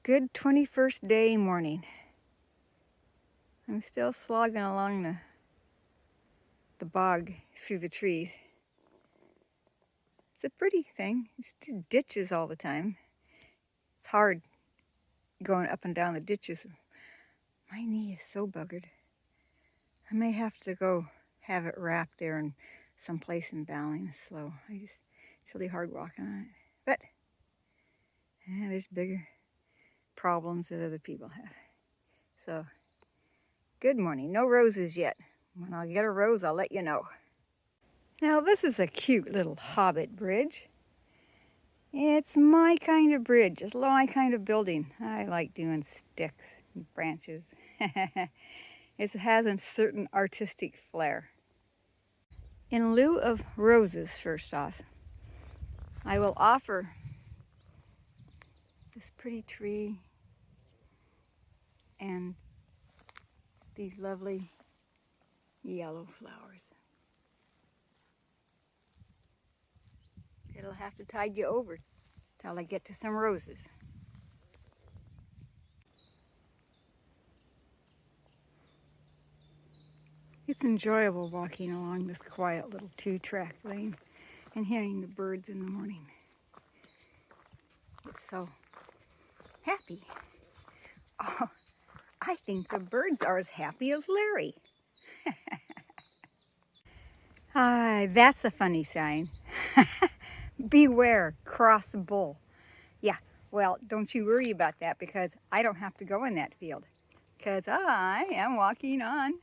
Good 21st day morning. I'm still slogging along the bog through the trees. It's a pretty thing. It's just ditches all the time. It's hard going up and down the ditches. My knee is so buggered. I may have to go have it wrapped there in some place in Ballinasloe. It's really hard walking on it. But there's bigger problems that other people have. So, good morning. No roses yet. When I'll get a rose, I'll let you know. Now, this is a cute little hobbit bridge. It's my kind of bridge. It's my kind of building. I like doing sticks and branches. It has a certain artistic flair. In lieu of roses, first off, I will offer this pretty tree and these lovely yellow flowers. It'll have to tide you over till I get to some roses. It's enjoyable walking along this quiet little 2-track lane and hearing the birds in the morning. It's so happy. Oh, I think the birds are as happy as Larry. That's a funny sign. Beware, cross bull. Yeah, well, don't you worry about that because I don't have to go in that field because I am walking on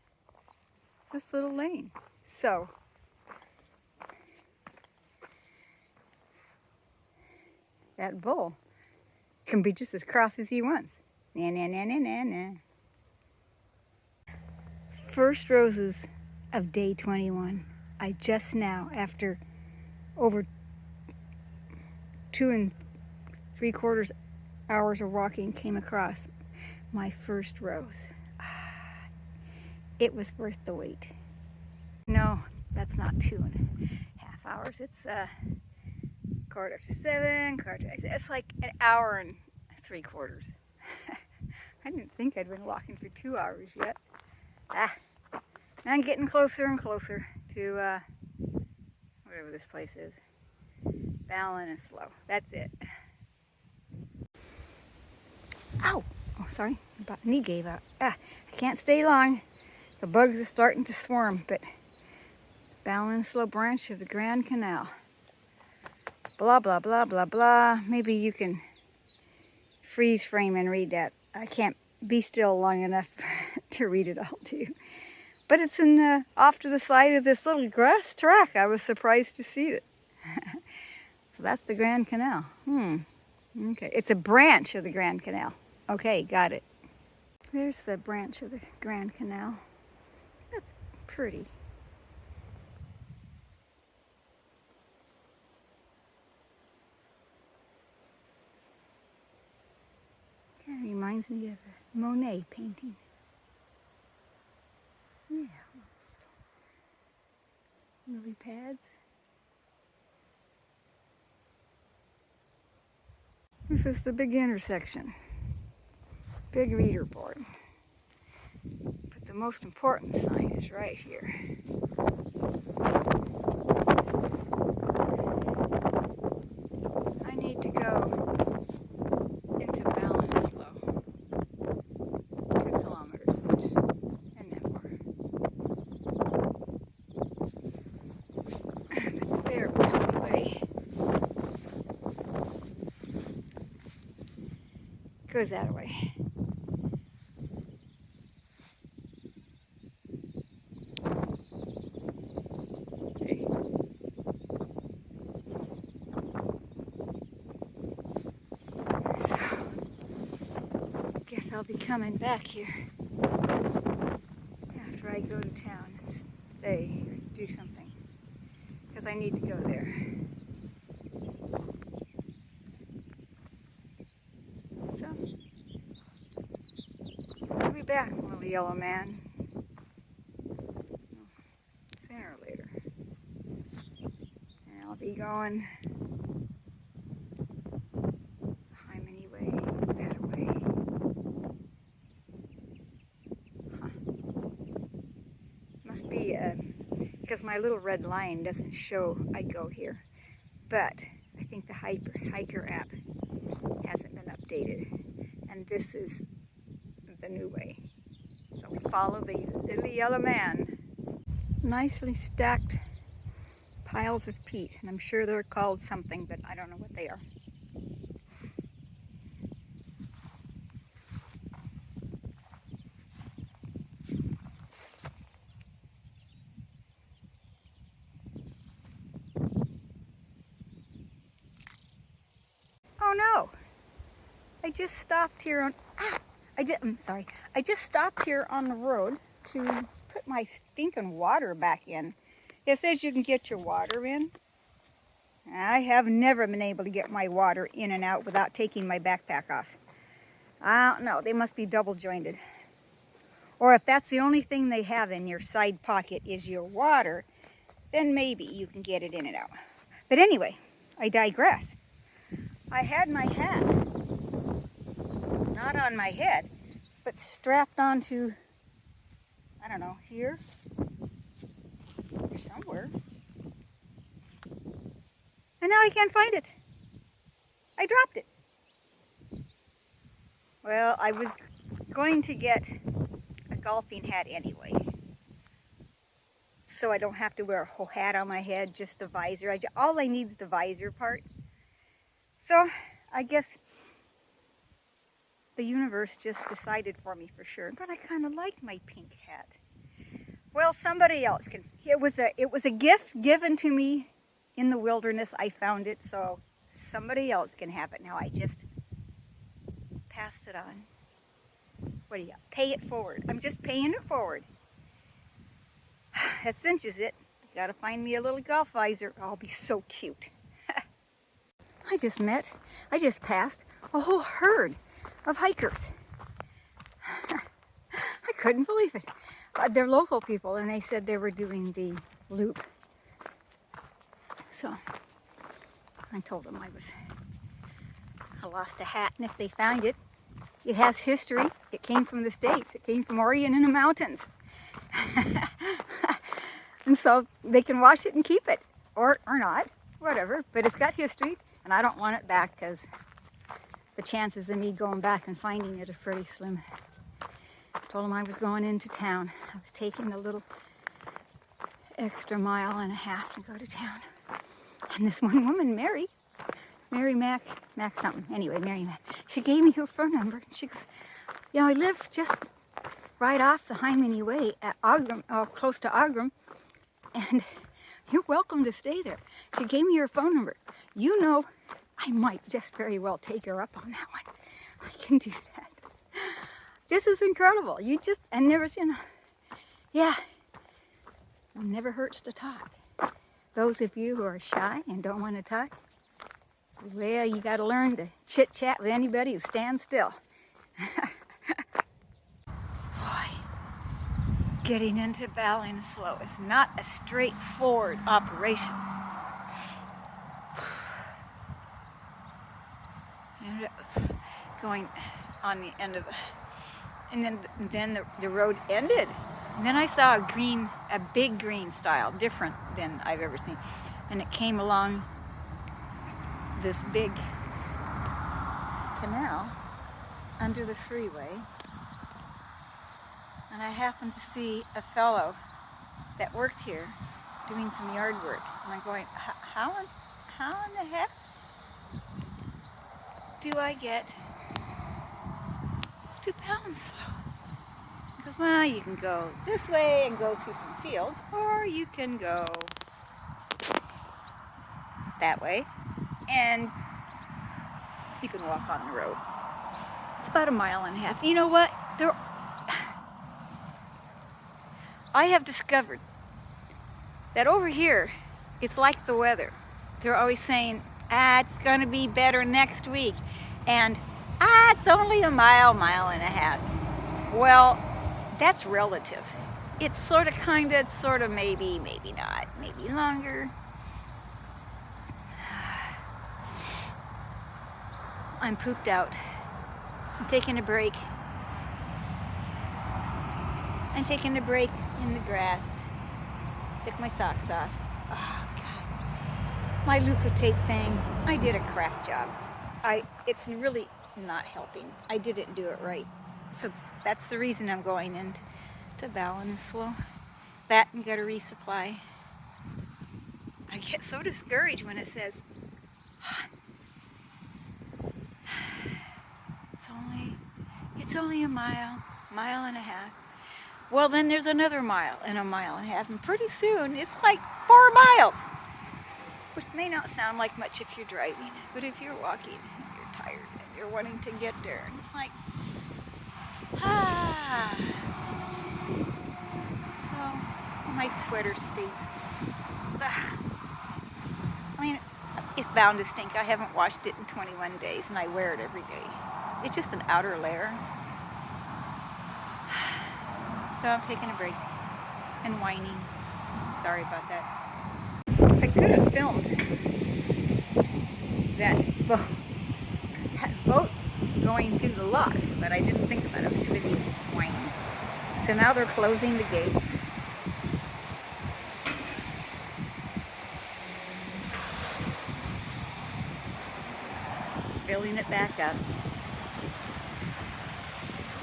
this little lane. So, that bull can be just as cross as he wants. Na na na na na na. First roses of day 21. I just now, after over 2 3/4 hours of walking, came across my first rose. It was worth the wait. No, that's not 2.5 hours. It's 7:15. It's like an hour and 3/4. I didn't think I'd been walking for 2 hours yet. I'm getting closer and closer to whatever this place is. Ballinasloe. That's it. Ow! Oh, sorry. My knee gave out. I can't stay long. The bugs are starting to swarm, but Ballinasloe branch of the Grand Canal. Blah, blah, blah, blah, blah. Maybe you can freeze frame and read that. I can't be still long enough to read it all to you. But it's off to the side of this little grass track. I was surprised to see it. So that's the Grand Canal. Okay, it's a branch of the Grand Canal. Okay, got it. There's the branch of the Grand Canal. That's pretty. Kind of reminds me of a Monet painting. Yeah, lily pads. This is the big intersection. Big reader board. But the most important sign is right here. I need to go into Ballinasloe. 2 kilometers, which isn't that far. But the bear went away. Goes that way. See? So, guess I'll be coming back here after I go to town and stay or do something because I need to go there. So, I'll be back, little yellow man. Sooner or later. And I'll be going Hymany Way, that way. because my little red line doesn't show I go here. But I think the hiker app hasn't been updated, and this is the new way. So follow the little yellow man. Nicely stacked piles of peat, and I'm sure they're called something, but I don't know what they are. Oh no! I just stopped here on. I just stopped here on the road to put my stinking water back in. It says you can get your water in. I have never been able to get my water in and out without taking my backpack off. I don't know, they must be double jointed. Or if that's the only thing they have in your side pocket is your water, then maybe you can get it in and out. But anyway, I digress. I had my hat, not on my head, but strapped onto, I don't know, here or somewhere. And now I can't find it. I dropped it. Well, I was going to get a golfing hat anyway, so I don't have to wear a whole hat on my head, just the visor. All I need is the visor part. So I guess the universe just decided for me for sure. But I kind of like my pink hat. Well, somebody else can. It was a gift given to me in the wilderness. I found it, so somebody else can have it now. I just passed it on. What do you got? Pay it forward. I'm just paying it forward. That cinches it. Gotta find me a little golf visor. I'll be so cute. I just passed a whole herd of hikers. I couldn't believe it. They're local people, and they said they were doing the loop. So I told them I lost a hat, and if they found it, it has history. It came from the States. It came from Oregon in the mountains. And so they can wash it and keep it, or not, whatever. But it's got history, and I don't want it back because the chances of me going back and finding it are pretty slim. I told them I was going into town. I was taking the little extra mile and a half to go to town. And this one woman, Mary Mac something. Anyway, Mary Mac. She gave me her phone number. And she goes, I live just right off the Hymany Way at Aughrim, close to Aughrim, and you're welcome to stay there. She gave me her phone number. I might just very well take her up on that one. I can do that. This is incredible. It never hurts to talk. Those of you who are shy and don't want to talk, well, you got to learn to chit-chat with anybody who stands still. Boy, getting into Ballinasloe is not a straightforward operation. And going on the end of it. And then the road ended. And then I saw a big green style, different than I've ever seen. And it came along this big canal under the freeway. And I happened to see a fellow that worked here doing some yard work. And I'm going, how in the heck do I get to Ballinasloe? Because, well, you can go this way and go through some fields, or you can go that way and you can walk on the road. It's about 1.5 miles. You know what? I have discovered that over here, it's like the weather. They're always saying, it's going to be better next week. And, it's only 1.5 miles. Well, that's relative. It's sort of maybe not, maybe longer. I'm pooped out. I'm taking a break. I'm taking a break in the grass Took my socks off. Oh, God. My loofah tape thing, I did a crap job. It's really not helping. I didn't do it right. So that's the reason I'm going into Ballinsloe. That and get a resupply. I get so discouraged when it says, it's only a mile and a half. Well, then there's another mile and a mile and a half, and pretty soon it's like 4 miles, which may not sound like much if you're driving, but if you're walking and you're tired and you're wanting to get there, and it's like, So, my sweater stinks. I mean, it's bound to stink. I haven't washed it in 21 days, and I wear it every day. It's just an outer layer. So I'm taking a break and whining. Sorry about that. I could have filmed that boat going through the lock, but I didn't think about it. I was too busy whining. So now they're closing the gates. Filling it back up.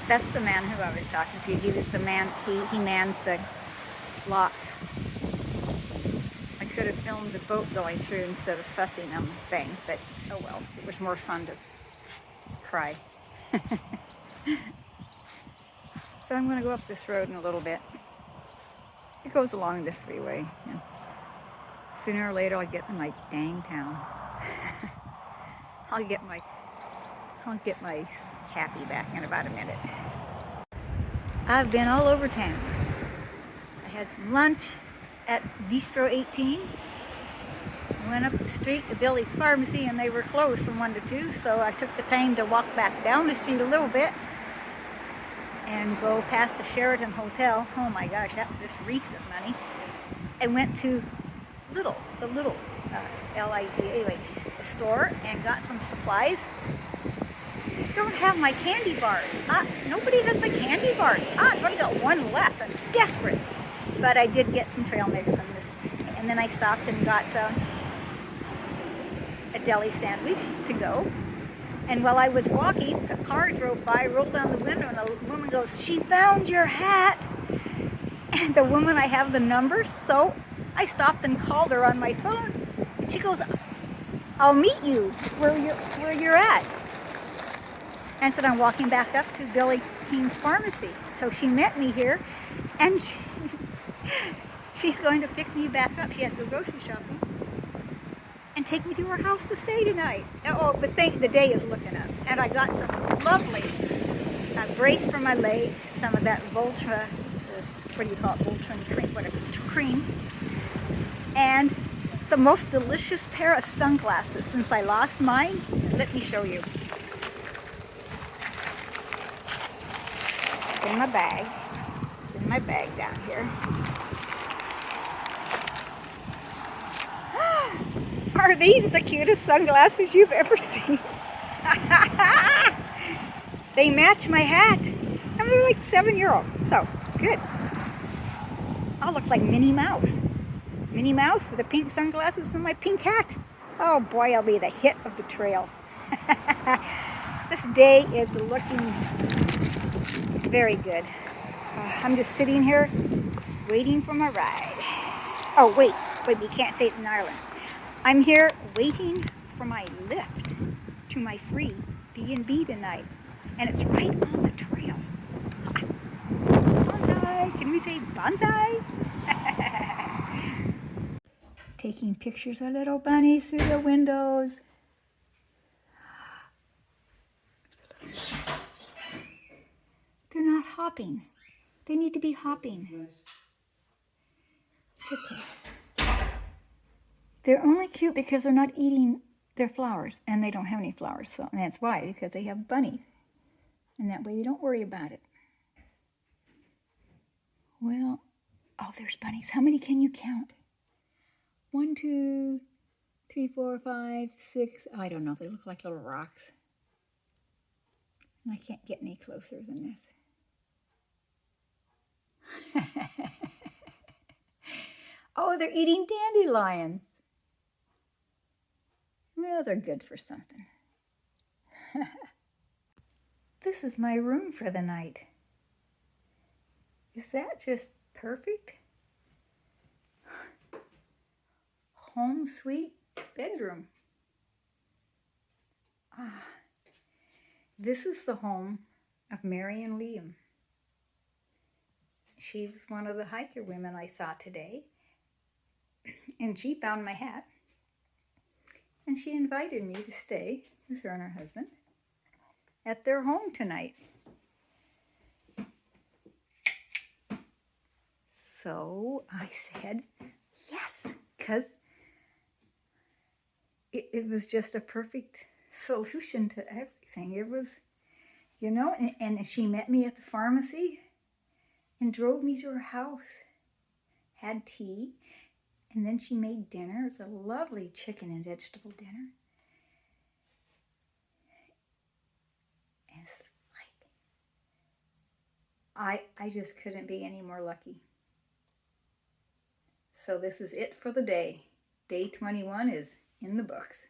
That's the man who I was talking to. He was the man, he mans the locks. I could have filmed the boat going through instead of fussing them thing, but oh well, it was more fun to cry. So I'm going to go up this road in a little bit. It goes along the freeway. And sooner or later I'll get to my dang town. I'll get my happy back in about a minute. I've been all over town. I had some lunch at Bistro 18. Went up the street to Billy's Pharmacy, and they were closed from 1 to 2, so I took the time to walk back down the street a little bit and go past the Sheraton Hotel. Oh my gosh, that just reeks of money. And went to the little LIDA store and got some supplies. I don't have my candy bars. Nobody has my candy bars. I've only got one left. I'm desperate. But I did get some trail mix and then I stopped and got a deli sandwich to go. And while I was walking, a car drove by, rolled down the window, and a woman goes, "She found your hat." And the woman, I have the number, so I stopped and called her on my phone. And she goes, "I'll meet you where you're at." And said, "I'm walking back up to Billy King's Pharmacy." So she met me here, and she's going to pick me back up. She had to go grocery shopping and take me to her house to stay tonight. Oh, but the day is looking up. And I got some lovely brace for my leg, some of that Voltaren, what do you call it, Voltaren cream, cream, and the most delicious pair of sunglasses since I lost mine. Let me show you. It's in my bag. It's in my bag down here. Are these the cutest sunglasses you've ever seen? They match my hat. And they're like €7. So, good. I'll look like Minnie Mouse. Minnie Mouse with the pink sunglasses and my pink hat. Oh boy, I'll be the hit of the trail. This day is looking very good. I'm just sitting here waiting for my ride. Oh, wait, you can't say it in Ireland. I'm here waiting for my lift to my free B&B tonight. And it's right on the trail. Bonsai! Can we say bonsai? Taking pictures of little bunnies through the windows. They're not hopping. They need to be hopping. It's okay. They're only cute because they're not eating their flowers, and they don't have any flowers, so and that's why, because they have bunnies. And that way you don't worry about it. Well, oh, there's bunnies. How many can you count? 1, 2, 3, 4, 5, 6. I don't know. They look like little rocks. And I can't get any closer than this. Oh, they're eating dandelions. Well, they're good for something. This is my room for the night. Is that just perfect? Home sweet bedroom. This is the home of Mary and Liam. She was one of the hiker women I saw today, and she found my hat, and she invited me to stay with her and her husband at their home tonight. So I said yes, because it was just a perfect solution to everything. It was, you know, and she met me at the pharmacy and drove me to her house, had tea, and then she made dinner. It was a lovely chicken and vegetable dinner. It's like, I just couldn't be any more lucky. So this is it for the day. Day 21 is in the books.